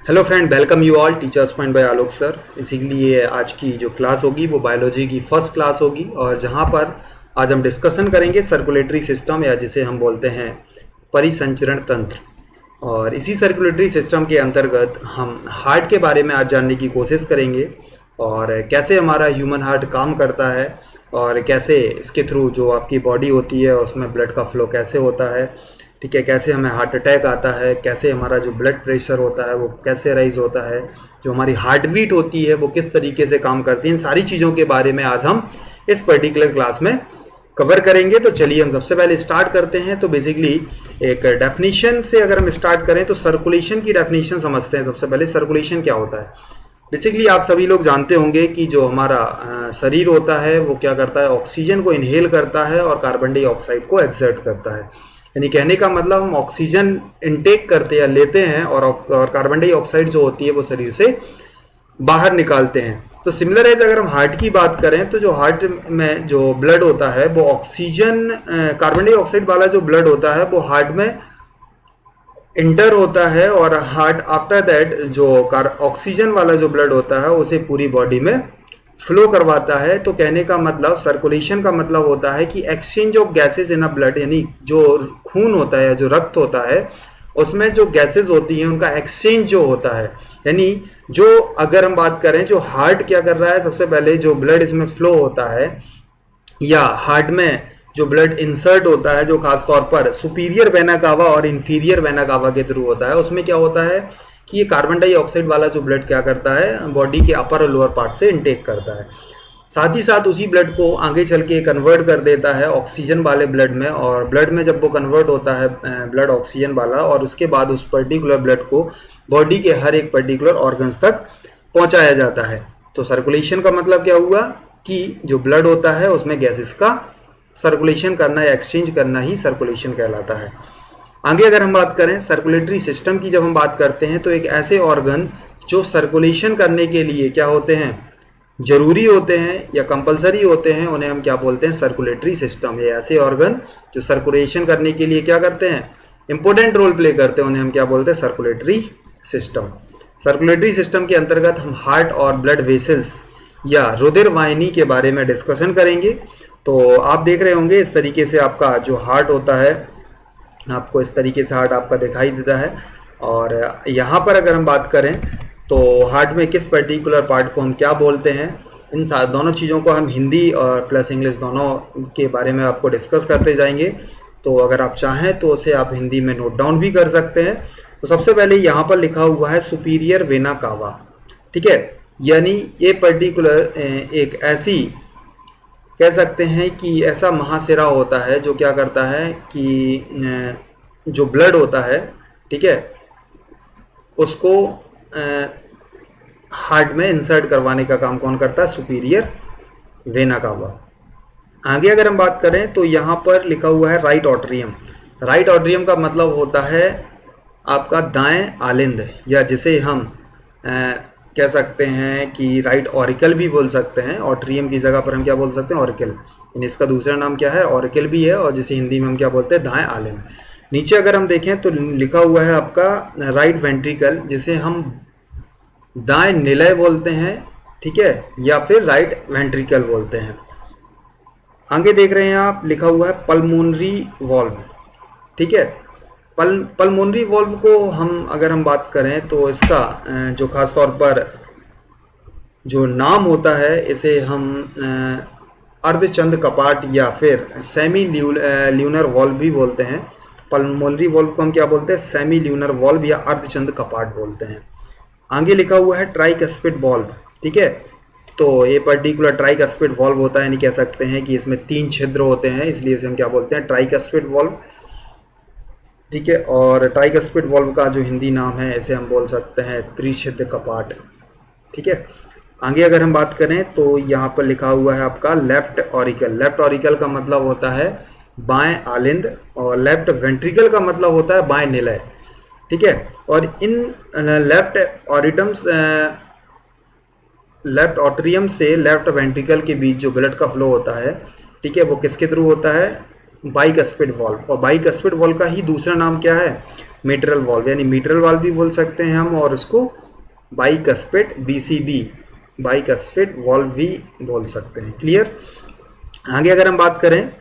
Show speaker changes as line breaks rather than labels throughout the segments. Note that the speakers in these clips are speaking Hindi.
Hello friend, welcome you all teachers point by Alok sir. इसीलिए ये आज की जो क्लास होगी वो बायोलॉजी की फर्स्ट क्लास होगी और जहाँ पर आज हम डिस्कशन करेंगे सर्कुलेटरी सिस्टम या जिसे हम बोलते हैं परिसंचरण तंत्र। और इसी सर्कुलेटरी सिस्टम के अंतर्गत हम हार्ट के बारे में आज जानने की कोशिश करेंगे और कैसे हमारा ह्यूमन हार्ट काम करता है और कैसे इसके थ्रू जो आपकी बॉडी होती है उसमें ब्लड का फ्लो कैसे होता है, ठीक है, कैसे हमें हार्ट अटैक आता है, कैसे हमारा जो ब्लड प्रेशर होता है वो कैसे राइज होता है, जो हमारी हार्ट बीट होती है वो किस तरीके से काम करती है। इन सारी चीज़ों के बारे में आज हम इस पर्टिकुलर क्लास में कवर करेंगे। तो चलिए हम सबसे पहले स्टार्ट करते हैं। तो बेसिकली एक डेफिनेशन से अगर हम स्टार्ट करें तो सर्कुलेशन की डेफिनेशन समझते हैं। सबसे पहले सर्कुलेशन क्या होता है। बेसिकली आप सभी लोग जानते होंगे कि जो हमारा शरीर होता है वो क्या करता है, ऑक्सीजन को इनहेल करता है और कार्बन डाइऑक्साइड को एक्सर्ट करता है। यानी कहने का मतलब हम ऑक्सीजन इनटेक करते हैं, लेते हैं और कार्बन डाइऑक्साइड जो होती है वो शरीर से बाहर निकालते हैं। तो सिमिलर एज अगर हम हार्ट की बात करें तो जो हार्ट में जो ब्लड होता है वो ऑक्सीजन कार्बन डाइऑक्साइड वाला जो ब्लड होता है वो हार्ट में इंटर होता है और हार्ट आफ्टर दैट जो ऑक्सीजन वाला जो ब्लड होता है उसे पूरी बॉडी में फ्लो करवाता है। तो कहने का मतलब सर्कुलेशन का मतलब होता है कि exchange of gases in a blood, यानी जो खून होता है, जो रक्त होता है, उसमें जो गैसेस होती हैं उनका एक्सचेंज जो होता है। यानी जो अगर हम बात करें जो हार्ट क्या कर रहा है, सबसे पहले जो ब्लड इसमें फ्लो होता है या हार्ट में जो ब्लड इंसर्ट होता है, जो खासतौर पर सुपीरियर वेना कावा और इंफीरियर वेना कावा के थ्रू होता है, उसमें क्या होता है कि ये कार्बन डाइऑक्साइड वाला जो ब्लड क्या करता है, बॉडी के अपर और लोअर पार्ट से इनटेक करता है। साथ ही साथ उसी ब्लड को आगे चल के कन्वर्ट कर देता है ऑक्सीजन वाले ब्लड में, और ब्लड में जब वो कन्वर्ट होता है ब्लड ऑक्सीजन वाला, और उसके बाद उस पर्टिकुलर ब्लड को बॉडी के हर एक पर्टिकुलर ऑर्गन्स तक पहुंचाया जाता है। तो सर्कुलेशन का मतलब क्या हुआ कि जो ब्लड होता है उसमें गैसेस का सर्कुलेशन करना या एक्सचेंज करना ही सर्कुलेशन कहलाता है। आगे अगर हम बात करें सर्कुलेटरी सिस्टम की, जब हम बात करते हैं तो एक ऐसे ऑर्गन जो सर्कुलेशन करने के लिए क्या होते हैं, जरूरी होते हैं या कंपलसरी होते हैं, उन्हें हम क्या बोलते हैं, सर्कुलेटरी सिस्टम। ये ऐसे ऑर्गन जो सर्कुलेशन करने के लिए क्या करते हैं, इंपॉर्टेंट रोल प्ले करते हैं, उन्हें हम क्या बोलते हैं, सर्कुलेटरी सिस्टम। सर्कुलेटरी सिस्टम के अंतर्गत हम हार्ट और ब्लड वेसल्स या रुधिर वाहिनी के बारे में डिस्कशन करेंगे। तो आप देख रहे होंगे इस तरीके से आपका जो हार्ट होता है, आपको इस तरीके से हार्ट आपका दिखाई देता है। और यहाँ पर अगर हम बात करें तो हार्ट में किस पर्टिकुलर पार्ट को हम क्या बोलते हैं, इन दोनों चीज़ों को हम हिंदी और प्लस इंग्लिश दोनों के बारे में आपको डिस्कस करते जाएंगे। तो अगर आप चाहें तो उसे आप हिंदी में नोट डाउन भी कर सकते हैं। तो सबसे पहले यहाँ पर लिखा हुआ है सुपीरियर वेना कावा, ठीक है। यानी ये पर्टिकुलर एक ऐसी कह सकते हैं कि ऐसा महासिरा होता है जो क्या करता है कि जो ब्लड होता है, ठीक है, उसको हार्ट में इंसर्ट करवाने का काम कौन करता है, सुपीरियर वेना कावा। आगे अगर हम बात करें तो यहाँ पर लिखा हुआ है राइट ऑट्रियम। राइट ऑट्रियम का मतलब होता है आपका दाएं आलिंद, या जिसे हम कह सकते हैं कि राइट ऑरिकल भी बोल सकते हैं। ऑट्रियम की जगह पर हम क्या बोल सकते हैं, ऑरिकल। इसका दूसरा नाम क्या है, ऑरिकल भी है, और जिसे हिंदी में हम क्या बोलते हैं, दाएं आलिंद। नीचे अगर हम देखें तो लिखा हुआ है आपका राइट वेंट्रिकल, जिसे हम दाएं निलय बोलते हैं, ठीक है, या फिर राइट वेंट्रिकल बोलते हैं। आगे देख रहे हैं आप, लिखा हुआ है पल्मोनरी वॉल्व, ठीक है। पल्मोनरी वॉल्व को हम अगर हम बात करें तो इसका जो खास तौर पर जो नाम होता है, इसे हम अर्धचंद कपाट या फिर सेमी ल्यूनर वॉल्व भी बोलते हैं। पल्मोनरी वॉल्व को हम क्या बोलते हैं, सेमी ल्यूनर वॉल्व या अर्धचंद कपाट बोलते हैं। आगे लिखा हुआ है ट्राइकस्पिड वॉल्व, ठीक है। तो ये पर्टिकुलर ट्राइकस्पिड वॉल्व होता है, यानी कह सकते हैं कि इसमें 3 छिद्र होते हैं, इसलिए इसे हम क्या बोलते हैं, ट्राइकस्पिड वॉल्व, ठीक है। और ट्राइकस्पिड वॉल्व का जो हिंदी नाम है इसे हम बोल सकते हैं त्रिछिद्र कपाट, ठीक है। आगे अगर हम बात करें तो यहाँ पर लिखा हुआ है आपका लेफ्ट ऑरिकल। लेफ्ट ऑरिकल का मतलब होता है बाएं आलिंद, और लेफ्ट वेंट्रिकल का मतलब होता है बाएं निलय, ठीक है। और इन लेफ्ट ऑट्रियम से लेफ्ट वेंट्रिकल के बीच जो ब्लड का फ्लो होता है, ठीक है, वो किसके थ्रू होता है, बाइकस्पिड वॉल्व, और बाइकस्पिड वॉल्व का ही दूसरा नाम क्या है, मिट्रल वॉल्व, यानी मिट्रल वॉल्व भी बोल सकते हैं हम, और उसको बाइकस्पिड BCB बाइकस्पिड वॉल्व भी बोल सकते हैं। क्लियर। आगे अगर हम बात करें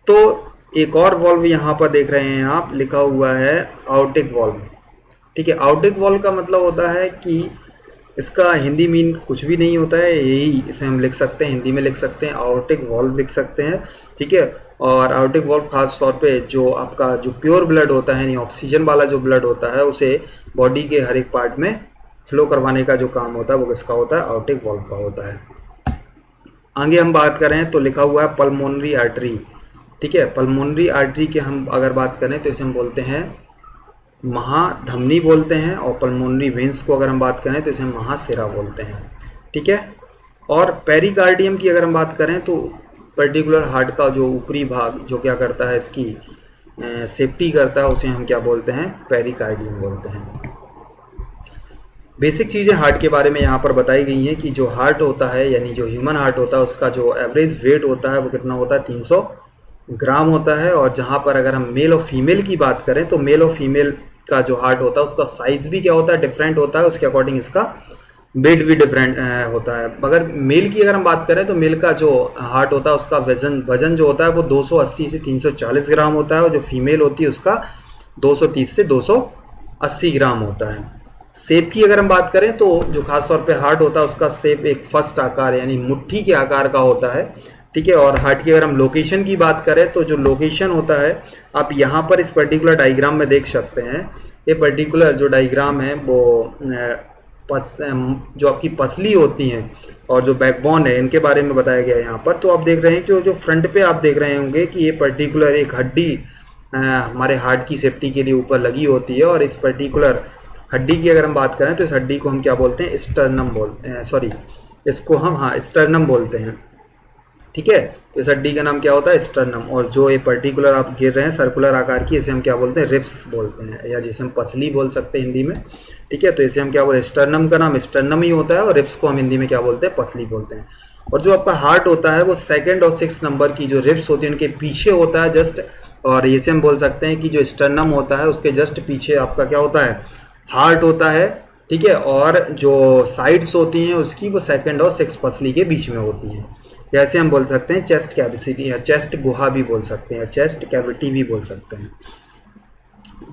तो एक और वॉल्व यहाँ पर देख रहे हैं आप, लिखा हुआ है आउटिक वॉल्व। ठीक है, आउटिक वॉल्व का मतलब होता है कि इसका हिंदी मीन कुछ भी नहीं होता है, यही इसे हम लिख सकते हैं, हिंदी में लिख सकते हैं आउटिक वॉल्व लिख सकते हैं। ठीक है, और आउटिक वॉल्व खास तौर पे जो आपका जो प्योर ब्लड होता है, यानी ऑक्सीजन वाला जो ब्लड होता है, उसे बॉडी के हर एक पार्ट में फ्लो करवाने का जो काम होता है वो किसका होता है, आउटिक वॉल्व का होता है। आगे हम बात करें तो लिखा हुआ है पल्मोनरी आर्टरी। ठीक है, पल्मोनरी आर्टरी के हम अगर बात करें तो इसे हम बोलते हैं महाधमनी बोलते हैं, और पल्मोनरी वेंस को अगर हम बात करें तो इसे हम महाशिरा बोलते हैं। ठीक है, और पेरिकार्डियम की अगर हम बात करें तो पर्टिकुलर हार्ट का जो ऊपरी भाग जो क्या करता है, इसकी सेफ्टी करता है, उसे हम क्या बोलते हैं, पेरिकार्डियम बोलते हैं। बेसिक चीज़ें हार्ट के बारे में यहाँ पर बताई गई हैं कि जो हार्ट होता है, यानी जो ह्यूमन हार्ट होता है, उसका जो एवरेज वेट होता है वो कितना होता है, 300 ग्राम होता है। और जहाँ पर अगर हम मेल और फीमेल की बात करें तो मेल और फीमेल का जो हार्ट होता है उसका साइज भी क्या होता है, डिफरेंट होता है, उसके अकॉर्डिंग इसका वेट भी डिफरेंट होता है। मगर मेल की अगर हम बात करें तो मेल का जो हार्ट होता है उसका वजन जो होता है वो 280 से 340 ग्राम होता है, और जो फीमेल होती है उसका 230 से 280 ग्राम होता है। शेप की अगर हम बात करें तो जो खास तौर पे हार्ट होता है उसका शेप एक फर्स्ट आकार यानी मुट्ठी के आकार का होता है। ठीक है, और हार्ट की अगर हम लोकेशन की बात करें तो जो लोकेशन होता है आप यहाँ पर इस पर्टिकुलर डायग्राम में देख सकते हैं। ये पर्टिकुलर जो डायग्राम है वो जो आपकी पसली होती हैं और जो बैकबोन है इनके बारे में बताया गया है यहाँ पर। तो आप देख रहे हैं कि जो फ्रंट पे आप देख रहे होंगे कि ये पर्टिकुलर एक हड्डी हमारे हार्ट की सेफ्टी के लिए ऊपर लगी होती है, और इस पर्टिकुलर हड्डी की अगर हम बात करें तो इस हड्डी को हम क्या बोलते हैं, स्टर्नम बोलते हैं, सॉरी इसको हम स्टर्नम बोलते हैं। ठीक है, तो इस हड्डी का नाम क्या होता है, स्टर्नम। और जो ये पर्टिकुलर आप गिर रहे हैं सर्कुलर आकार की, इसे हम क्या बोलते हैं, रिब्स बोलते हैं, या जिसे हम पसली बोल सकते हैं हिंदी में। ठीक है, तो इसे हम क्या बोलते हैं, स्टर्नम का नाम स्टर्नम ही होता है, और रिब्स को हम हिंदी में क्या बोलते हैं, पसली बोलते हैं। और जो आपका हार्ट होता है वो 2nd और 6th नंबर की जो रिब्स होती है उनके पीछे होता है जस्ट, और इसे हम बोल सकते हैं कि जो स्टर्नम होता है उसके जस्ट पीछे आपका क्या होता है, हार्ट होता है। ठीक है, और जो साइड्स होती हैं उसकी वो 2nd और 6th पसली के बीच में होती हैं। जैसे हम बोल सकते हैं चेस्ट कैविटी, या चेस्ट गुहा भी बोल सकते हैं, चेस्ट कैविटी भी बोल सकते हैं।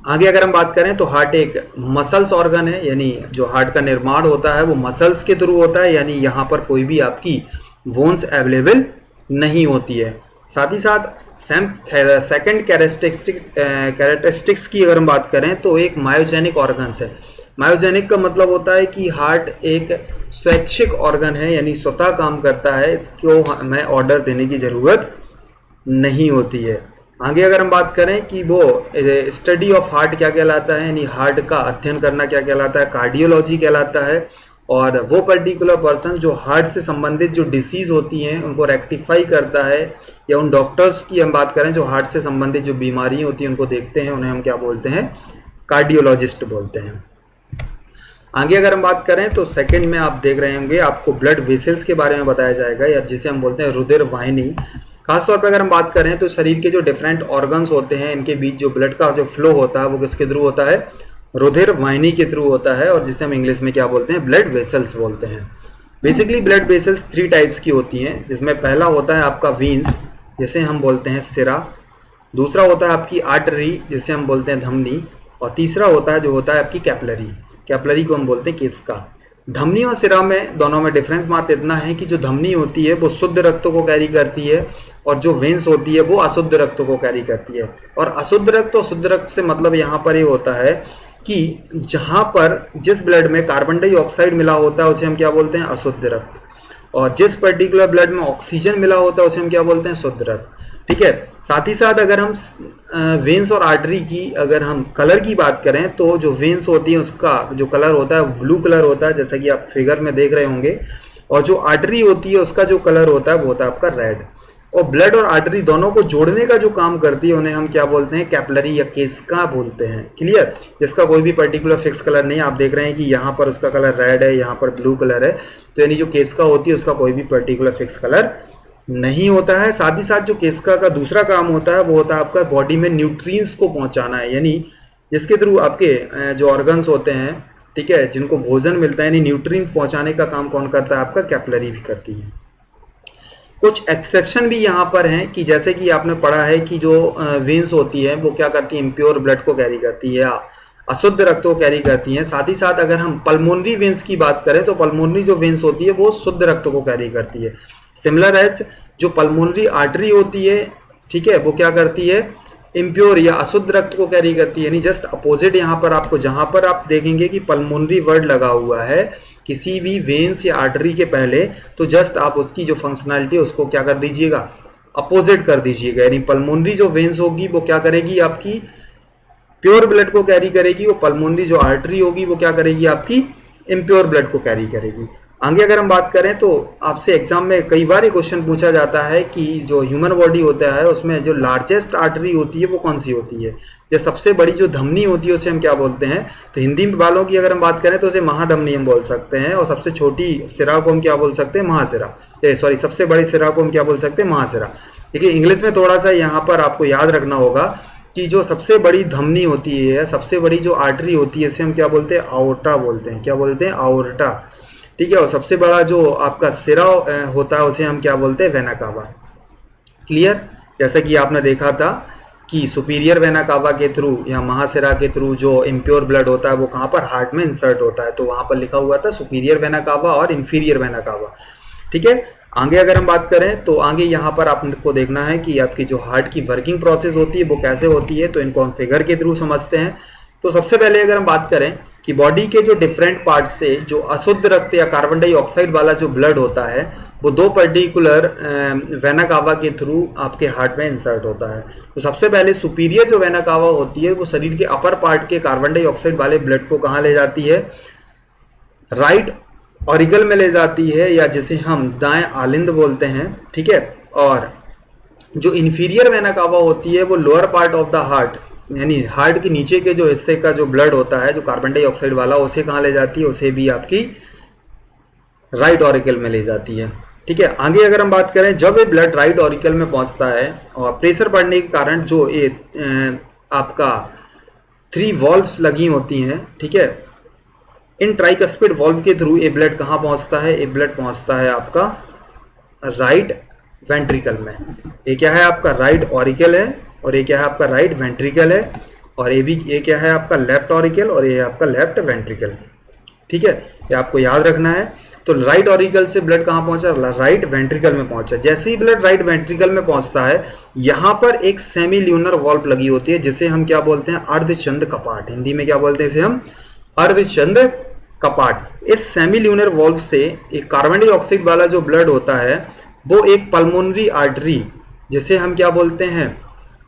आगे अगर हम बात करें तो हार्ट एक मसल्स ऑर्गन है, यानी जो हार्ट का निर्माण होता है वो मसल्स के थ्रू होता है, यानी यहाँ पर कोई भी आपकी बोन्स अवेलेबल नहीं होती है। साथ ही साथ सेकंड कैरेक्टरिस्टिक्स की अगर हम बात करें तो एक मायोजेनिक ऑर्गन्स है। मायोजेनिक का मतलब होता है कि हार्ट एक स्वैच्छिक ऑर्गन है, यानी स्वतः काम करता है, इसको हमें ऑर्डर देने की ज़रूरत नहीं होती है। आगे अगर हम बात करें कि वो स्टडी ऑफ हार्ट क्या कहलाता है, यानी हार्ट का अध्ययन करना क्या कहलाता है, कार्डियोलॉजी कहलाता है। और वो पर्टिकुलर पर्सन जो हार्ट से संबंधित जो डिसीज़ होती हैं उनको रेक्टिफाई करता है, या उन डॉक्टर्स की हम बात करें जो हार्ट से संबंधित जो बीमारियाँ होती हैं उनको देखते हैं, उन्हें हम क्या बोलते हैं, कार्डियोलॉजिस्ट बोलते हैं। आगे अगर हम बात करें तो सेकंड में आप देख रहे होंगे आपको ब्लड वेसल्स के बारे में बताया जाएगा, या जिसे हम बोलते हैं रुधिर वाहिनी। खासतौर पर अगर हम बात करें तो शरीर के जो डिफरेंट ऑर्गन्स होते हैं इनके बीच जो ब्लड का जो फ्लो होता है वो किसके थ्रू होता है, रुधिर वाहिनी के थ्रू होता है, और जिसे हम इंग्लिश में क्या बोलते हैं, ब्लड वेसल्स बोलते हैं। बेसिकली ब्लड वेसल्स 3 टाइप्स की होती हैं, जिसमें पहला होता है आपका वीन्स, जिसे हम बोलते हैं सिरा। दूसरा होता है आपकी आर्टरी, जिसे हम बोलते हैं धमनी। और तीसरा होता है जो होता है आपकी कैपिलरी। कैपिलरी को हम बोलते हैं केसका। धमनी और सिरा में दोनों में डिफरेंस मात्र इतना है कि जो धमनी होती है वो शुद्ध रक्त को कैरी करती है, और जो वेन्स होती है वो अशुद्ध रक्त को कैरी करती है। और अशुद्ध रक्त और शुद्ध रक्त से मतलब यहाँ पर ये होता है कि जहाँ पर जिस ब्लड में कार्बन डाइऑक्साइड मिला होता है उसे हम क्या बोलते हैं, अशुद्ध रक्त, और जिस पर्टिकुलर ब्लड में ऑक्सीजन मिला होता है उसे हम क्या बोलते हैं, शुद्ध रक्त। ठीक है, साथ ही साथ अगर हम वेन्स और आर्टरी की अगर हम कलर की बात करें तो जो वेन्स होती है उसका जो कलर होता है ब्लू कलर होता है, जैसा कि आप फिगर में देख रहे होंगे, और जो आर्टरी होती है उसका जो कलर होता है वो होता है आपका रेड। और ब्लड और आर्टरी दोनों को जोड़ने का जो काम करती है उन्हें हम क्या बोलते हैं, कैपिलरी या केसका बोलते हैं। क्लियर, जिसका कोई भी पर्टिकुलर फिक्स कलर नहीं। आप देख रहे हैं कि यहाँ पर उसका कलर रेड है, यहाँ पर ब्लू कलर है, तो यानी जो केसका होती है उसका कोई भी पर्टिकुलर फिक्स कलर नहीं होता है। साथ ही साथ जो केस्का का दूसरा काम होता है वो होता है आपका बॉडी में न्यूट्रिएंट्स को पहुंचाना है, यानी जिसके थ्रू आपके जो ऑर्गन्स होते हैं, ठीक है, जिनको भोजन मिलता है, यानी न्यूट्रिएंट्स पहुंचाने का काम कौन करता है? आपका कैपिलरी भी करती है। कुछ एक्सेप्शन भी यहाँ पर हैं कि जैसे कि आपने पढ़ा है कि जो वेन्स होती है वो क्या करती है? इम्प्योर ब्लड को कैरी करती है या अशुद्ध रक्त को कैरी करती हैं। साथ ही साथ अगर हम पल्मोनरी वेन्स की बात करें तो पल्मोनरी जो वेन्स होती है वो शुद्ध रक्त को कैरी करती है। सिमिलर एज जो पल्मोनरी आर्टरी होती है, ठीक है, वो क्या करती है? इम्प्योर या अशुद्ध रक्त को कैरी करती है। यानी जस्ट अपोजिट यहाँ पर आपको, जहाँ पर आप देखेंगे कि पल्मोनरी वर्ड लगा हुआ है किसी भी वेन्स या आर्टरी के पहले, तो जस्ट आप उसकी जो फंक्शनैलिटी है उसको क्या कर दीजिएगा? अपोजिट कर दीजिएगा। यानी पल्मोनरी जो वेन्स होगी वो क्या करेगी? आपकी प्योर ब्लड को कैरी करेगी, वो पल्मोनरी जो आर्टरी होगी वो क्या करेगी? आपकी इम्प्योर ब्लड को कैरी करेगी। आगे अगर हम बात करें तो आपसे एग्जाम में कई बार ये क्वेश्चन पूछा जाता है कि जो ह्यूमन बॉडी होता है उसमें जो लार्जेस्ट आर्टरी होती है वो कौन सी होती है? जो सबसे बड़ी जो धमनी होती है उसे हम क्या बोलते हैं? तो हिंदी वालों की अगर हम बात करें तो उसे महाधमनी हम बोल सकते हैं, और सबसे छोटी सिरा को हम क्या बोल सकते हैं? महासिरा। सॉरी, सबसे बड़े सिरा को हम क्या बोल सकते हैं? महासिरा। देखिए इंग्लिश में थोड़ा सा यहाँ पर आपको याद रखना होगा कि जो सबसे बड़ी धमनी होती है, सबसे बड़ी जो आर्टरी होती है, इसे हम क्या बोलते हैं? आओर्टा बोलते हैं। क्या बोलते हैं? आओर्टा, ठीक है। और सबसे बड़ा जो आपका सिरा होता है उसे हम क्या बोलते हैं? Vena cava. क्लियर? जैसा कि आपने देखा था कि सुपीरियर वेना कावा के थ्रू या महासिरा के थ्रू जो इम्प्योर ब्लड होता है वो कहाँ पर? हार्ट में इंसर्ट होता है। तो वहाँ पर लिखा हुआ था सुपीरियर वेना कावा और इन्फीरियर वेना कावा, ठीक है। आगे अगर हम बात करें तो आगे यहाँ पर आपको देखना है कि आपकी जो हार्ट की वर्किंग प्रोसेस होती है वो कैसे होती है, तो इनको हम फिगर के थ्रू समझते हैं। तो सबसे पहले अगर हम बात करें कि बॉडी के जो डिफरेंट पार्ट से जो अशुद्ध रक्त या कार्बन डाइऑक्साइड वाला जो ब्लड होता है वो दो पर्टिकुलर वेना कावा के थ्रू आपके हार्ट में इंसर्ट होता है। तो सबसे पहले सुपीरियर जो वेना कावा होती है वो शरीर के अपर पार्ट के कार्बन डाइऑक्साइड वाले ब्लड को कहाँ ले जाती है? राइट ऑरिकल में ले जाती है, या जिसे हम दाएं आलिंद बोलते हैं, ठीक है। और जो इन्फीरियर वेना कावा होती है वो lower part of the heart, यानी हार्ट के नीचे के जो हिस्से का जो ब्लड होता है जो कार्बन डाइऑक्साइड वाला, उसे कहाँ ले जाती है? उसे भी आपकी राइट ऑरिकल में ले जाती है, ठीक है। आगे अगर हम बात करें, जब ये ब्लड राइट ऑरिकल में पहुंचता है और प्रेशर बढ़ने के कारण जो ये आपका 3 वॉल्व्स लगी होती हैं, ठीक है, इन ट्राइकस्पिड वॉल्व के थ्रू ये ब्लड कहाँ पहुंचता है? ये ब्लड पहुंचता है आपका राइट वेंट्रिकल में। ये क्या है? आपका राइट ऑरिकल है, और ये क्या है? आपका राइट वेंट्रिकल है, और ये क्या है? आपका लेफ्ट ऑरिकल, और ये है आपका लेफ्ट वेंट्रिकल, ठीक है। ये आपको याद रखना है। तो राइट ऑरिकल से ब्लड कहाँ पहुंचा? राइट वेंट्रिकल में पहुंचा। जैसे ही ब्लड राइट वेंट्रिकल में पहुंचता है, यहाँ पर एक सेमी ल्यूनर वॉल्व लगी होती है जिसे हम क्या बोलते हैं? अर्धचंद्र कपाट। हिंदी में क्या बोलते हैं इसे? हम अर्धचंद्र कपाट। इस सेमी ल्यूनर वॉल्व से एक कार्बन डाइऑक्साइड वाला जो ब्लड होता है वो एक पल्मोनरी आर्टरी, जिसे हम क्या बोलते हैं?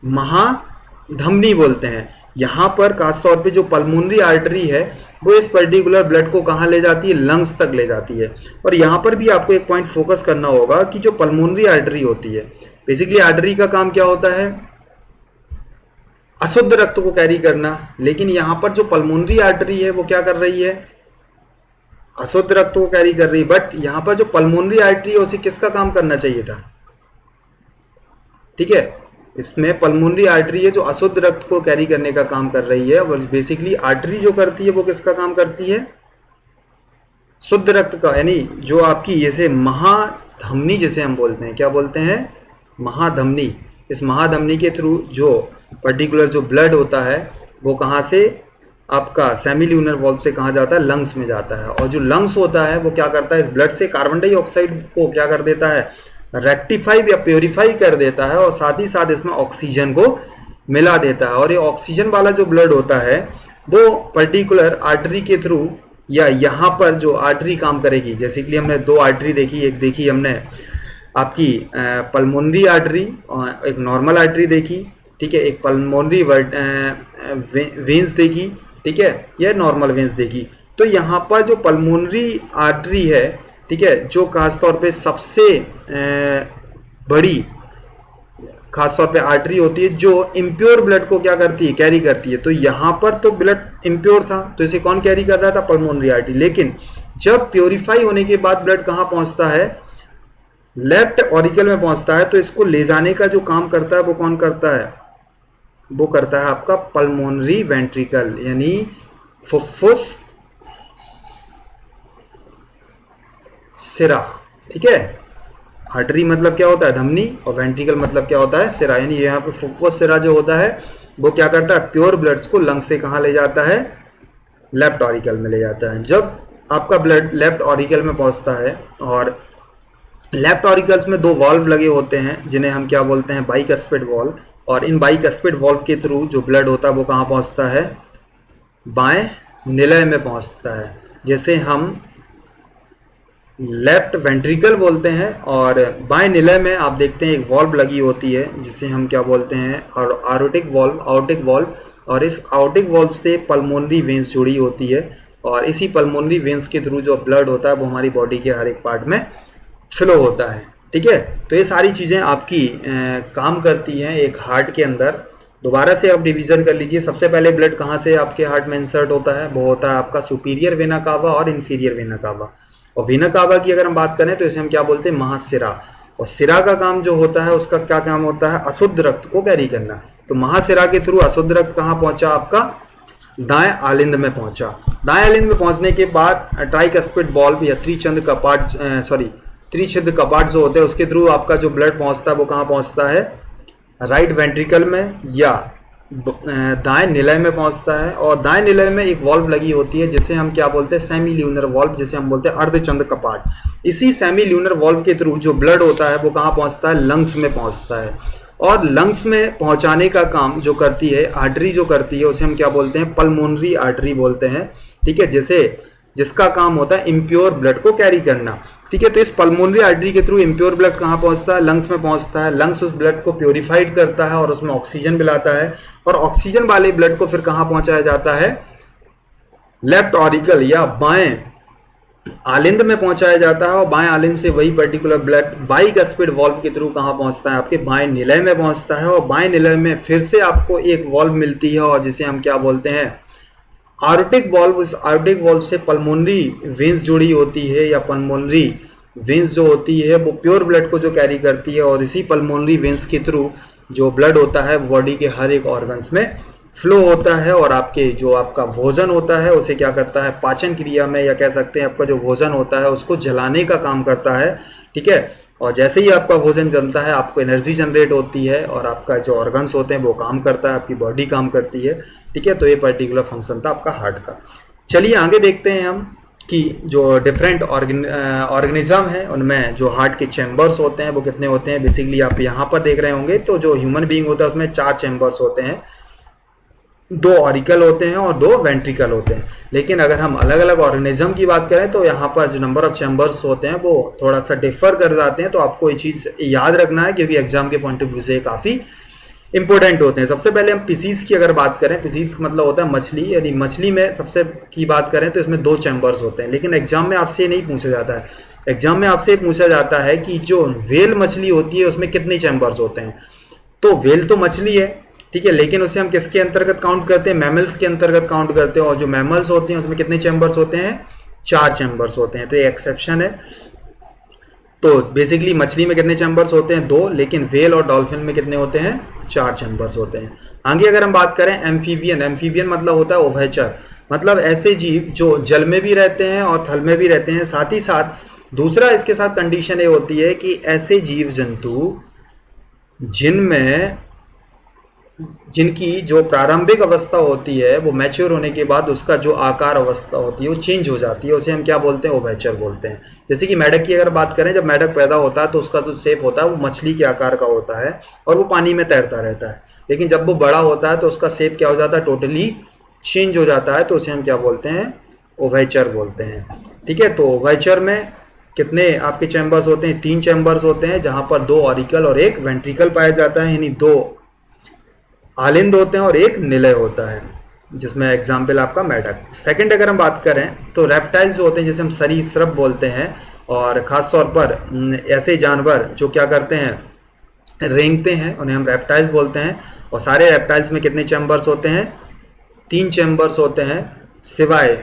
महाधमनी बोलते हैं। यहाँ पर खासतौर पे जो पल्मोनरी आर्टरी है वो इस पर्टिकुलर ब्लड को कहाँ ले जाती है? लंग्स तक ले जाती है। और यहाँ पर भी आपको एक पॉइंट फोकस करना होगा कि जो पल्मोनरी आर्टरी होती है, बेसिकली आर्टरी का काम क्या होता है? अशुद्ध रक्त को कैरी करना। लेकिन यहाँ पर जो पल्मोनरी आर्टरी है वो क्या कर रही है? अशुद्ध रक्त को कैरी कर रही है। बट यहाँ पर जो पल्मोनरी आर्टरी है उसे किसका काम करना चाहिए था? ठीक है, इसमें पल्मोनरी आर्टरी है जो अशुद्ध रक्त को कैरी करने का काम कर रही है। बेसिकली आर्टरी जो करती है वो किसका काम करती है? शुद्ध रक्त का, यानी जो आपकी जैसे महाधमनी जिसे हम बोलते हैं, क्या बोलते हैं? महाधमनी। इस महाधमनी के थ्रू जो पर्टिकुलर जो ब्लड होता है वो कहाँ से? आपका सेमी ल्यूनर वॉल्व से कहाँ जाता है? लंग्स में जाता है। और जो लंग्स होता है वो क्या करता है? इस ब्लड से कार्बन डाइऑक्साइड को क्या कर देता है? रेक्टिफाई या प्योरीफाई कर देता है, और साथ ही साथ इसमें ऑक्सीजन को मिला देता है। और ये ऑक्सीजन वाला जो ब्लड होता है वो पर्टिकुलर आर्टरी के थ्रू, या यहाँ पर जो आर्टरी काम करेगी, जैसे कि हमने 2 आर्टरी देखी, एक देखी हमने आपकी पल्मोनरी आर्टरी और एक नॉर्मल आर्टरी देखी, ठीक है, एक पल्मोनरी वेन्स देखी, ठीक है, या नॉर्मल वेन्स देखी। तो यहाँ पर जो पल्मोनरी आर्टरी है, ठीक है, जो खासतौर पे सबसे बड़ी खासतौर पे आर्टरी होती है जो इम्प्योर ब्लड को क्या करती है? कैरी करती है। तो यहाँ पर तो ब्लड इम्प्योर था, तो इसे कौन कैरी कर रहा था? Pulmonary artery. लेकिन जब प्योरीफाई होने के बाद ब्लड कहाँ पहुँचता है? लेफ्ट ऑरिकल में पहुंचता है तो इसको ले जाने का जो काम करता है वो कौन करता है, वो करता है आपका पल्मोनरी वेंट्रिकल, यानी फुफ्फुस सिरा। ठीक है, आर्टरी मतलब क्या होता है, धमनी, और वेंट्रिकल मतलब क्या होता है, सिरा। यानी यहाँ पे फुफ्फुस सिरा जो होता है वो क्या करता है, प्योर ब्लड्स को लंग से कहाँ ले जाता है, लेफ्ट ऑरिकल में ले जाता है। जब आपका ब्लड लेफ्ट ऑरिकल में पहुंचता है, और लेफ्ट ऑरिकल्स में दो वाल्व लगे होते हैं जिन्हें हम क्या बोलते हैं, बाइकस्पिड वाल्व, और इन बाइकस्पिड वाल्व के थ्रू जो ब्लड होता है वो कहाँ पहुंचता है, बाएं निलय में पहुंचता है, जैसे हम लेफ्ट वेंट्रिकल बोलते हैं। और बाएं निलय में आप देखते हैं एक वाल्व लगी होती है जिसे हम क्या बोलते हैं, और आर्टिक वाल्व, और इस आउटिक वाल्व से पल्मोनरी वेंस जुड़ी होती है, और इसी पल्मोनरी वेंस के थ्रू जो ब्लड होता है वो हमारी बॉडी के हर एक पार्ट में फ्लो होता है। ठीक है, तो ये सारी चीज़ें आपकी काम करती हैं एक हार्ट के अंदर। दोबारा से आप डिवीजन कर लीजिए। सबसे पहले ब्लड कहाँ से आपके हार्ट में इंसर्ट होता है, वो होता है आपका सुपीरियर वेना कावा और इन्फीरियर वेना कावा। और वेना कावा की अगर हम बात करें तो इसे हम क्या बोलते हैं, महासिरा। और सिरा का काम जो होता है, उसका क्या काम होता है, अशुद्ध रक्त को कैरी करना। तो महासिरा के थ्रू अशुद्ध रक्त कहाँ पहुंचा, आपका दाएं आलिंद में पहुंचा। दाएं आलिंद में पहुंचने के बाद ट्राइकस्पिड वाल्व या त्रिछिद्र कपाट जो होते हैं उसके थ्रू आपका जो ब्लड पहुंचता है वो कहाँ पहुंचता है, राइट वेंट्रिकल में या दाएं निलय में पहुंचता है। और दाएं निलय में एक वाल्व लगी होती है जिसे हम क्या बोलते हैं, सेमी ल्यूनर वाल्व, जिसे हम बोलते हैं अर्धचंद्र कपाट। इसी सेमी ल्यूनर वाल्व के थ्रू जो ब्लड होता है वो कहाँ पहुंचता है, लंग्स में पहुंचता है। और लंग्स में पहुंचाने का काम जो करती है आर्टरी, जो करती है उसे हम क्या बोलते हैं, पल्मोनरी आर्टरी बोलते हैं। ठीक है, जैसे जिसका काम होता है इम्प्योर ब्लड को कैरी करना। ठीक है, तो इस पल्मोनरी आर्टरी के थ्रू इम्प्योर ब्लड कहाँ पहुंचता है, लंग्स में पहुंचता है। लंग्स उस ब्लड को प्योरीफाइड करता है और उसमें ऑक्सीजन मिलाता है, और ऑक्सीजन वाले ब्लड को फिर कहाँ पहुंचाया जाता है, लेफ्ट ऑरिकल या बाएं आलिंद में पहुंचाया जाता है। और बाएं आलिंद से वही पर्टिकुलर ब्लड बाइकस्पिड वाल्व के थ्रू कहाँ पहुंचता है, आपके बाएं निलय में पहुंचता है। और बाएं निलय में फिर से आपको एक वाल्व मिलती है और जिसे हम क्या बोलते हैं, आर्टिक वाल्व। उस आर्टिक वाल्व से पल्मोनरी वेंस जुड़ी होती है, या पल्मोनरी वेंस जो होती है वो प्योर ब्लड को जो कैरी करती है, और इसी पल्मोनरी वेंस के थ्रू जो ब्लड होता है बॉडी के हर एक ऑर्गन्स में फ्लो होता है। और आपके जो आपका भोजन होता है उसे क्या करता है, पाचन क्रिया में, या कह सकते हैं आपका जो भोजन होता है उसको जलाने का काम करता है। ठीक है, और जैसे ही आपका भोजन जलता है आपको एनर्जी जनरेट होती है, और आपका जो ऑर्गन्स होते हैं वो काम करता है, आपकी बॉडी काम करती है। ठीक है, तो ये पर्टिकुलर फंक्शन था आपका हार्ट का। चलिए आगे देखते हैं हम कि जो डिफरेंट ऑर्गेनिज्म है उनमें जो हार्ट के चैम्बर्स होते हैं वो कितने होते हैं। बेसिकली आप यहाँ पर देख रहे होंगे तो जो ह्यूमन बीइंग होता है उसमें 4 चैम्बर्स होते हैं, 2 ऑरिकल होते हैं और 2 वेंट्रिकल होते हैं। लेकिन अगर हम अलग अलग ऑर्गेनिज्म की बात करें तो यहाँ पर जो नंबर ऑफ चैम्बर्स होते हैं वो थोड़ा सा डिफर कर जाते हैं। तो आपको ये चीज़ याद रखना है क्योंकि एग्जाम के पॉइंट ऑफ व्यू से काफ़ी इंपॉर्टेंट होते हैं। सबसे पहले हम पीसीज की अगर बात करें, पीसीज का मतलब होता है मछली, यानी मछली में सबसे की बात करें तो इसमें 2 चैम्बर्स होते हैं। लेकिन एग्जाम में आपसे नहीं पूछा जाता है, एग्जाम में आपसे पूछा जाता है कि जो व्हेल मछली होती है उसमें कितने चैम्बर्स होते हैं। तो व्हेल तो मछली है, ठीक है, लेकिन उसे हम किसके अंतर्गत काउंट करते हैं, मैमल्स के अंतर्गत काउंट करते हैं। और जो मैमल्स होती हैं उसमें कितने चैम्बर्स होते हैं, 4 चैम्बर्स होते हैं। तो ये एक्सेप्शन है। तो बेसिकली मछली में कितने चैम्बर्स होते हैं, 2, लेकिन व्हेल और डॉल्फिन में कितने होते हैं, 4 चैम्बर्स होते हैं। आगे अगर हम बात करें एम्फीबियन, एम्फीबियन मतलब होता है उभयचर, मतलब ऐसे जीव जो जल में भी रहते हैं और थल में भी रहते हैं। साथ ही साथ दूसरा इसके साथ कंडीशन ये होती है कि ऐसे जीव जंतु जिनकी जो प्रारंभिक अवस्था होती है वो मैच्योर होने के बाद उसका जो आकार अवस्था होती है वो चेंज हो जाती है, उसे हम क्या बोलते हैं, उभयचर बोलते हैं। जैसे कि मेढक की अगर बात करें, जब मेढक पैदा होता है तो उसका जो शेप होता है वो मछली के आकार का होता है और वो पानी में तैरता रहता है। लेकिन जब वो बड़ा होता है तो उसका शेप क्या हो जाता है, टोटली चेंज हो जाता है, तो उसे हम क्या बोलते हैं, उभयचर बोलते हैं। ठीक है, तो उभयचर में कितने आपके चैम्बर्स होते हैं, 3 चैम्बर्स होते हैं, जहां पर 2 ऑरिकल और 1 वेंट्रिकल पाया जाता है, यानी 2 आलिंद होते हैं और 1 निलय होता है, जिसमें एग्जाम्पल आपका मेढक। सेकंड अगर हम बात करें तो रेप्टाइल्स होते हैं जिसे हम सरीसृप बोलते हैं, और ख़ास तौर पर ऐसे जानवर जो क्या करते हैं, रेंगते हैं, उन्हें हम रेप्टाइल्स बोलते हैं। और सारे रेप्टाइल्स में कितने चैम्बर्स होते हैं, 3 चैम्बर्स होते हैं, सिवाय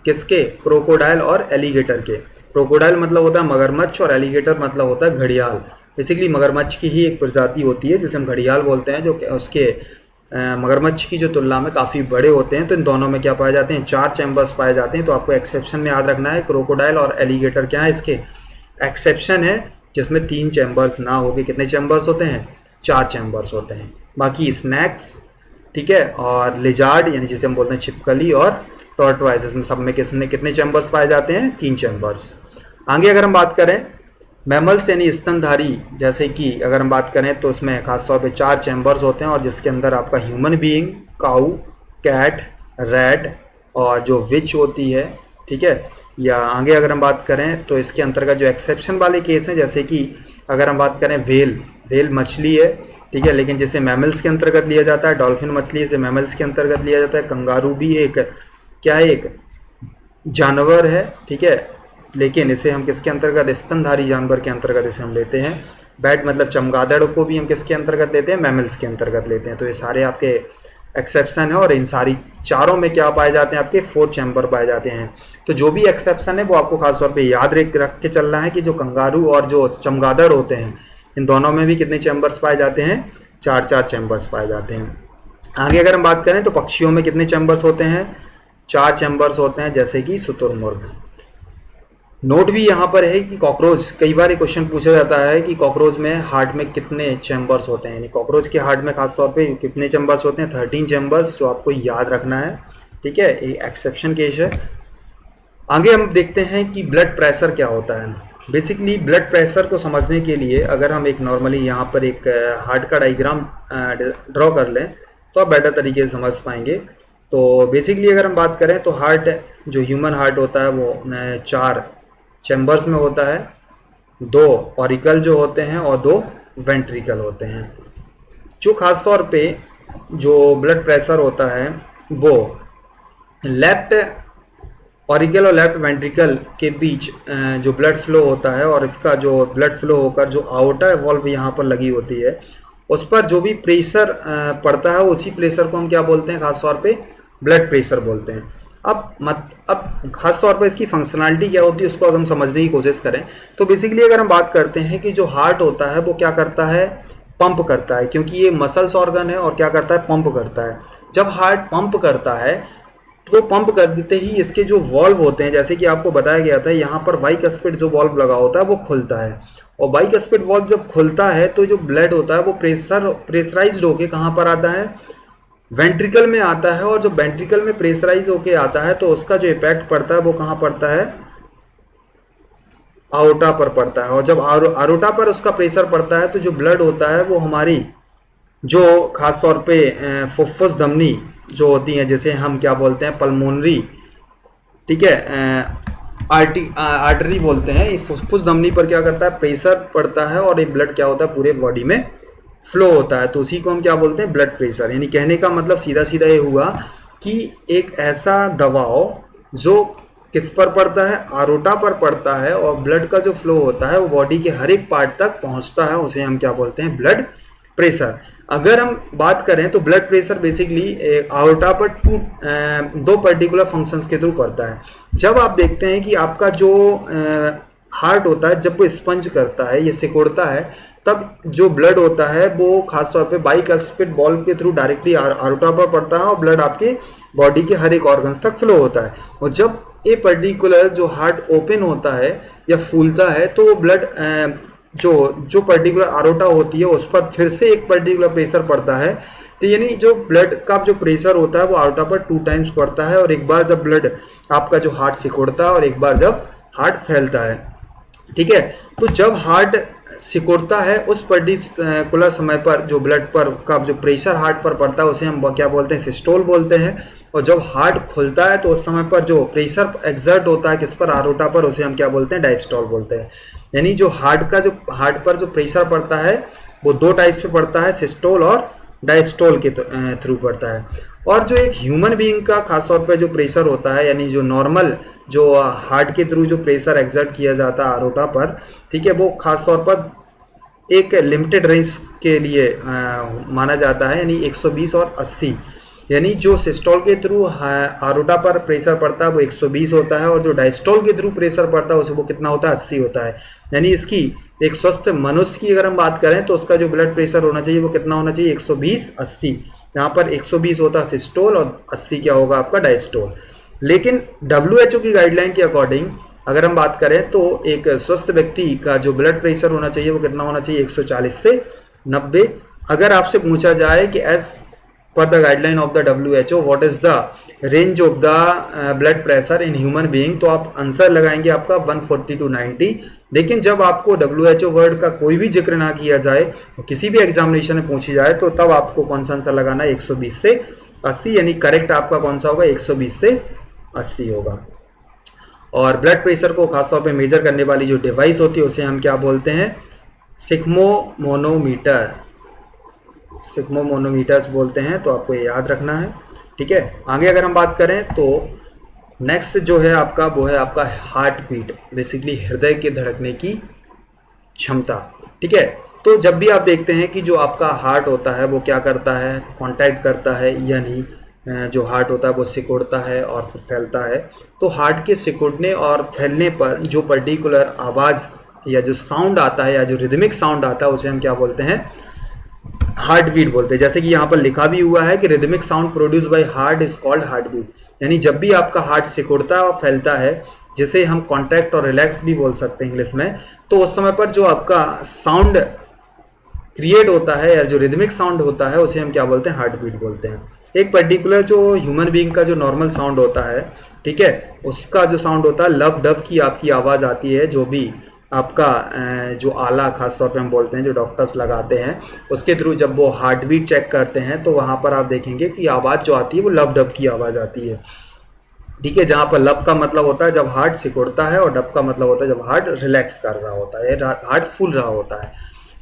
किसके, क्रोकोडाइल और एलिगेटर के। क्रोकोडाइल मतलब होता है मगरमच्छ और एलिगेटर मतलब होता है घड़ियाल। बेसिकली मगरमच्छ की ही एक प्रजाति होती है जिसे हम घड़ियाल बोलते हैं, जो उसके मगरमच्छ की जो तुलना में काफ़ी बड़े होते हैं। तो इन दोनों में क्या पाए जाते हैं, 4 चैम्बर्स पाए जाते हैं। तो आपको एक्सेप्शन में याद रखना है, क्रोकोडाइल और एलिगेटर क्या है, इसके एक्सेप्शन है जिसमें 3 चैम्बर्स ना होके कितने चैम्बर्स होते हैं, 4 चैम्बर्स होते हैं। बाकी स्नैक्स, ठीक है, और लिजार्ड यानी जिसे हम बोलते हैं छिपकली, और टॉर्टवाइज, इसमें सब में कितने चैम्बर्स पाए जाते हैं, 3 चैम्बर्स। आगे अगर हम बात करें मैमल्स यानी स्तनधारी, जैसे कि अगर हम बात करें तो उसमें खासतौर पे 4 चैम्बर्स होते हैं, और जिसके अंदर आपका ह्यूमन बीइंग, काऊ, कैट, रैट और जो विच होती है, ठीक है। या आगे अगर हम बात करें तो इसके अंतर्गत जो एक्सेप्शन वाले केस हैं, जैसे कि अगर हम बात करें वेल मछली है, ठीक है, लेकिन जिसे मैमल्स के अंतर्गत लिया जाता है। डॉल्फिन मछली इसे मैमल्स के अंतर्गत लिया जाता है। कंगारू भी एक क्या है, एक जानवर है, ठीक है, लेकिन इसे हम किसके अंतर्गत, स्तनधारी जानवर के अंतर्गत इसे हम लेते हैं। बैट मतलब चमगादड़ को भी हम किसके अंतर्गत लेते हैं, मैमल्स के अंतर्गत लेते हैं। तो ये सारे आपके एक्सेप्शन है, और इन सारी चारों में क्या पाए जाते हैं, आपके 4 चैम्बर पाए जाते हैं। तो जो भी एक्सेप्शन है वो आपको खासतौर पे याद रख के चलना है कि जो कंगारू और जो चमगादड़ होते हैं, इन दोनों में भी कितने चैम्बर्स पाए जाते हैं, 4 चैम्बर्स पाए जाते हैं। आगे अगर हम बात करें तो पक्षियों में कितने चैम्बर्स होते हैं, 4 चैम्बर्स होते हैं, जैसे कि शुतुरमुर्ग। नोट भी यहाँ पर है कि कॉकरोच, कई बार क्वेश्चन पूछा जाता है कि कॉकरोच में हार्ट में कितने चैम्बर्स होते हैं, यानी कॉकरोच के हार्ट में खासतौर पे कितने चैम्बर्स होते हैं, 13 चैम्बर्स, जो आपको याद रखना है, ठीक है, एक एक्सेप्शन केस है। आगे हम देखते हैं कि ब्लड प्रेशर क्या होता है। बेसिकली ब्लड प्रेशर को समझने के लिए अगर हम एक नॉर्मली यहाँ पर एक हार्ट का डायग्राम ड्रॉ कर लें तो आप बेटर तरीके से समझ पाएंगे। तो बेसिकली अगर हम बात करें तो हार्ट, जो ह्यूमन हार्ट होता है वो 4 चैम्बर्स में होता है, 2 ऑरिकल जो होते हैं और 2 वेंट्रिकल होते हैं। जो खासतौर पे जो ब्लड प्रेशर होता है वो लेफ्ट ऑरिकल और लेफ्ट वेंट्रिकल के बीच जो ब्लड फ्लो होता है, और इसका जो ब्लड फ्लो होकर जो आउटर वॉल्व यहाँ पर लगी होती है उस पर जो भी प्रेशर पड़ता है उसी प्रेशर को हम क्या बोलते हैं, खासतौर पे ब्लड प्रेशर बोलते हैं। अब खास तौर पर इसकी फंक्शनैलिटी क्या होती है उसको अगर हम समझने की कोशिश करें तो बेसिकली अगर हम बात करते हैं कि जो हार्ट होता है वो क्या करता है, पंप करता है, क्योंकि ये मसल्स ऑर्गन है और क्या करता है, पंप करता है। जब हार्ट पंप करता है तो पंप करते ही इसके जो वॉल्व होते हैं, जैसे कि आपको बताया गया था, यहाँ पर बाइकस्पिड जो वॉल्व लगा होता है वो खुलता है, और बाइकस्पिड वॉल्व जब खुलता है तो जो ब्लड होता है वो प्रेशराइज्ड होके कहाँ पर आता है, वेंट्रिकल में आता है। और जो वेंट्रिकल में प्रेशराइज होके आता है तो उसका जो इफेक्ट पड़ता है वो कहाँ पड़ता है, आरोटा पर पड़ता है। और जब आरोटा पर उसका प्रेशर पड़ता है तो जो ब्लड होता है वो हमारी जो खासतौर पे फुफ्फुस धमनी जो होती हैं, जैसे हम क्या बोलते हैं पल्मोनरी, ठीक है, आर्टरी बोलते हैं, फुफ्फुस धमनी पर क्या करता है, प्रेशर पड़ता है और ये ब्लड क्या होता है पूरे बॉडी में फ्लो होता है, तो उसी को हम क्या बोलते हैं, ब्लड प्रेशर। यानी कहने का मतलब सीधा सीधा ये हुआ कि एक ऐसा दबाव जो किस पर पड़ता है, आरोटा पर पड़ता है, और ब्लड का जो फ्लो होता है वो बॉडी के हर एक पार्ट तक पहुंचता है, उसे हम क्या बोलते हैं, ब्लड प्रेशर। अगर हम बात करें तो ब्लड प्रेशर बेसिकली आयोटा पर 2 पर्टिकुलर फंक्शंस के थ्रू करता है। जब आप देखते हैं कि आपका जो हार्ट होता है जब वो स्पंज करता है, ये सिकुड़ता है, तब जो ब्लड होता है वो खासतौर पे बाइकस्पिड वॉल्व के थ्रू डायरेक्टली आयोटा पर पड़ता है और ब्लड आपके बॉडी के हर एक ऑर्गन्स तक फ्लो होता है। और जब ये पर्टिकुलर जो हार्ट ओपन होता है या फूलता है तो वो ब्लड जो पर्टिकुलर आरोटा होती है उस पर फिर से एक पर्टिकुलर प्रेशर पड़ता है। तो यानी जो ब्लड का जो प्रेशर होता है वो आरोटा पर 2 टाइम्स पड़ता है, और एक बार जब ब्लड आपका जो हार्ट सिकुड़ता है और एक बार जब हार्ट फैलता है, ठीक है। तो जब हार्ट सिकुड़ता है उस पर्टिकुलर समय पर जो ब्लड पर का जो प्रेशर हार्ट पर पड़ता है उसे हम क्या बोलते हैं, सिस्टोल बोलते हैं। और जब हार्ट खुलता है तो उस समय पर जो प्रेशर एक्सर्ट होता है किस पर, आरोटा पर, उसे हम क्या बोलते हैं, डायस्टोल बोलते हैं। यानी जो हार्ट पर जो प्रेशर पड़ता है वो 2 टाइप्स पे पड़ता है, सिस्टोल और डायस्टोल के थ्रू पड़ता है। और जो एक ह्यूमन बीइंग का खासतौर पर जो प्रेशर होता है, यानी जो नॉर्मल जो हार्ट के थ्रू जो प्रेशर एक्सर्ट किया जाता है आरोटा पर, ठीक है, वो खासतौर पर एक लिमिटेड रेंज के लिए माना जाता है, यानी 120 और 80। यानी जो सिस्टोल के थ्रू आरोटा पर प्रेशर पड़ता है वो 120 होता है, और जो डायस्टोल के थ्रू प्रेशर पड़ता है उसे वो कितना होता है, 80 होता है। यानी इसकी एक स्वस्थ मनुष्य की अगर हम बात करें तो उसका जो ब्लड प्रेशर होना चाहिए वो कितना होना चाहिए, 120/80। यहाँ पर 120 होता है सिस्टोल और 80 क्या होगा आपका डायस्टोल। लेकिन WHO की गाइडलाइन के अकॉर्डिंग अगर हम बात करें तो एक स्वस्थ व्यक्ति का जो ब्लड प्रेशर होना चाहिए वो कितना होना चाहिए, 140 से 90। अगर आपसे पूछा जाए कि as per the guideline of the WHO what is the range of the blood pressure in human being, तो आप आंसर लगाएंगे आपका 140 to 90। लेकिन जब आपको WHO वर्ड का कोई भी जिक्र ना किया जाए, तो किसी भी एग्जामिनेशन में पूछी जाए, तो तब आपको कौन सा आंसर लगाना है, 120 से 80। यानी करेक्ट आपका कौन सा होगा, 120 से 80 होगा। और ब्लड प्रेशर को खासतौर पे मेजर करने वाली जो डिवाइस होती है उसे हम क्या बोलते हैं, सिग्मोमोनोमीटर, सिग्मोमोनोमीटर्स बोलते हैं। तो आपको ये याद रखना है, ठीक है। आगे अगर हम बात करें तो नेक्स्ट जो है आपका वो है आपका हार्ट बीट, बेसिकली हृदय के धड़कने की क्षमता, ठीक है। तो जब भी आप देखते हैं कि जो आपका हार्ट होता है वो क्या करता है, कॉन्टैक्ट करता है, यानी जो हार्ट होता है वो सिकुड़ता है और फिर फैलता है। तो हार्ट के सिकुड़ने और फैलने पर जो पर्टिकुलर आवाज़ या जो साउंड आता है या जो रिदमिक साउंड आता है उसे हम क्या बोलते हैं, हार्ट बीट बोलते हैं। जैसे कि यहाँ पर लिखा भी हुआ है कि rhythmic sound produce by heart is called heart beat. यानी जब भी आपका हार्ट सिकुड़ता है और फैलता है, जिसे हम कॉन्ट्रैक्ट और रिलैक्स भी बोल सकते हैं इंग्लिश में, तो उस समय पर जो आपका साउंड क्रिएट होता है या जो रिदमिक साउंड होता है उसे हम क्या बोलते हैं, हार्ट बीट बोलते हैं। एक पर्टिकुलर जो ह्यूमन बीइंग का जो नॉर्मल साउंड होता है, ठीक है, उसका जो साउंड होता है लब डब की आपकी आवाज़ आती है, जो भी आपका जो आला खास तौर पे हम बोलते हैं जो डॉक्टर्स लगाते हैं, उसके थ्रू जब वो हार्ट बीट चेक करते हैं तो वहाँ पर आप देखेंगे कि आवाज़ जो आती है वो लब डब की आवाज़ आती है, ठीक है। जहाँ पर लब का मतलब होता है जब हार्ट सिकुड़ता है और डब का मतलब होता है जब हार्ट रिलैक्स कर रहा होता है, हार्ट फूल रहा होता है,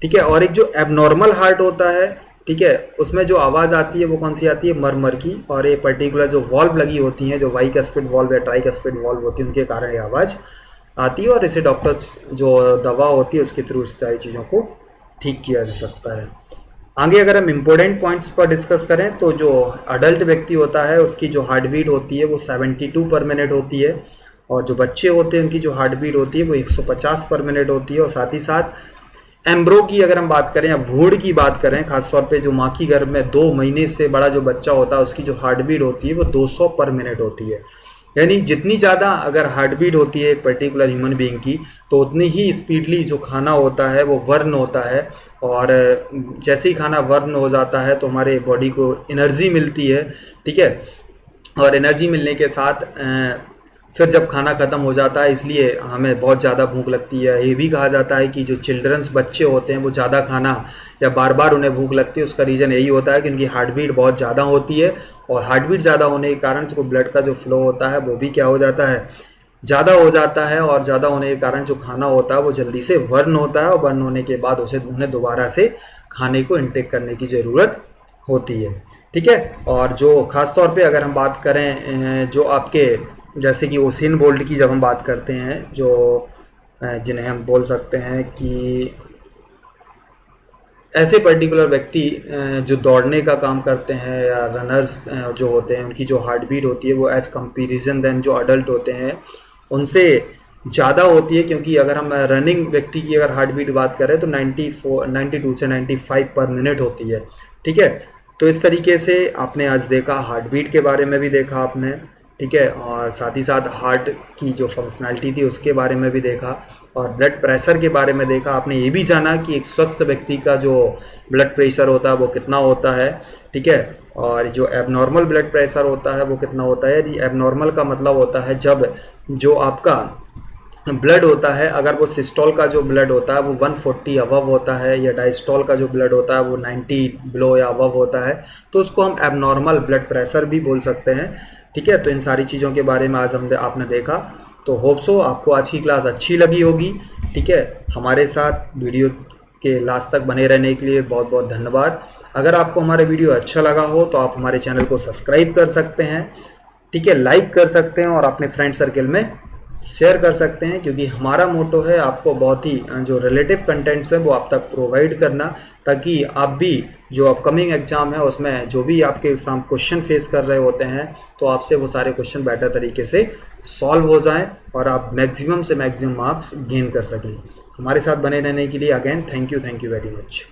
ठीक है। और एक जो एबनॉर्मल हार्ट होता है, ठीक है, उसमें जो आवाज़ आती है वो कौन सी आती है, मर की। और ये पर्टिकुलर जो वॉल्व लगी होती हैं, जो बाइकस्पिड वॉल्व या ट्राइकस्पिड वॉल्व होती है, उनके कारण ये आवाज़ आती है। और इसे डॉक्टर्स जो दवा होती है उसके थ्रू इस सारी चीज़ों को ठीक किया जा सकता है। आगे अगर हम इम्पोर्टेंट पॉइंट्स पर डिस्कस करें तो जो अडल्ट व्यक्ति होता है उसकी जो हार्ट बीट होती है वो 72 पर मिनट होती है, और जो बच्चे होते हैं उनकी जो हार्ट बीट होती है वो 150 पर मिनट होती है। और साथ ही साथ एम्ब्रो की अगर हम बात करें या भूड़ की बात करें, खासतौर पे जो माँ की गर्भ में 2 महीने से बड़ा जो बच्चा होता है उसकी जो हार्ट बीट होती है वो 200 पर मिनट होती है। यानी जितनी ज़्यादा अगर हार्ट बीट होती है एक पर्टिकुलर ह्यूमन बीइंग की, तो उतनी ही स्पीडली जो खाना होता है वो वर्न होता है। और जैसे ही खाना वर्न हो जाता है तो हमारे बॉडी को एनर्जी मिलती है, ठीक है। और एनर्जी मिलने के साथ फिर जब खाना ख़त्म हो जाता है, इसलिए हमें बहुत ज़्यादा भूख लगती है। ये भी कहा जाता है कि जो चिल्ड्रंस बच्चे होते हैं वो ज़्यादा खाना या बार बार उन्हें भूख लगती है, उसका रीज़न यही होता है कि उनकी हार्ट बीट बहुत ज़्यादा होती है। और हार्ट बीट ज़्यादा होने के कारण जो ब्लड का जो फ्लो होता है वो भी क्या हो जाता है, ज़्यादा हो जाता है। और ज़्यादा होने के कारण जो खाना होता है वो जल्दी से वर्न होता है, और वर्न होने के बाद उन्हें दोबारा से खाने को इनटेक करने की ज़रूरत होती है, ठीक है। और जो ख़ास तौर पे अगर हम बात करें जो आपके जैसे कि उसेन बोल्ट की जब हम बात करते हैं, जो जिन्हें हम बोल सकते हैं कि ऐसे पर्टिकुलर व्यक्ति जो दौड़ने का काम करते हैं या रनर्स जो होते हैं, उनकी जो हार्ट बीट होती है वो एज़ कंपेरिजन देन जो अडल्ट होते हैं उनसे ज़्यादा होती है। क्योंकि अगर हम रनिंग व्यक्ति की अगर हार्ट बीट बात करें तो 92 से 95 पर मिनट होती है, ठीक है। तो इस तरीके से आपने आज देखा, हार्ट बीट के बारे में भी देखा आपने, ठीक है। और साथ ही साथ हार्ट की जो फंक्शनैलिटी थी उसके बारे में भी देखा, और ब्लड प्रेशर के बारे में देखा। आपने ये भी जाना कि एक स्वस्थ व्यक्ति का जो ब्लड प्रेशर होता है वो कितना होता है, ठीक है। और जो एबनॉर्मल ब्लड प्रेशर होता है वो कितना होता है। एबनॉर्मल का मतलब होता है जब जो आपका ब्लड होता है, अगर वो सिस्टोल का जो ब्लड होता है वो 140 अबव होता है, या डायस्टोल का जो ब्लड होता है वो 90 बिलो या अबव होता है, तो उसको हम एबनॉर्मल ब्लड प्रेशर भी बोल सकते हैं, ठीक है। तो इन सारी चीज़ों के बारे में आज आपने देखा। तो होप सो आपको आज की क्लास अच्छी लगी होगी, ठीक है। हमारे साथ वीडियो के लास्ट तक बने रहने के लिए बहुत बहुत धन्यवाद। अगर आपको हमारा वीडियो अच्छा लगा हो तो आप हमारे चैनल को सब्सक्राइब कर सकते हैं, ठीक है, लाइक कर सकते हैं और अपने फ्रेंड सर्कल में शेयर कर सकते हैं, क्योंकि हमारा मोटो है आपको बहुत ही जो रिलेटिव कंटेंट्स हैं वो आप तक प्रोवाइड करना, ताकि आप भी जो अपकमिंग एग्ज़ाम है उसमें जो भी आपके एग्ज़ाम क्वेश्चन फेस कर रहे होते हैं तो आपसे वो सारे क्वेश्चन बेटर तरीके से सॉल्व हो जाएं और आप मैक्सिमम से मैक्सिमम मार्क्स गेन कर सकें। हमारे साथ बने रहने के लिए again thank you very much.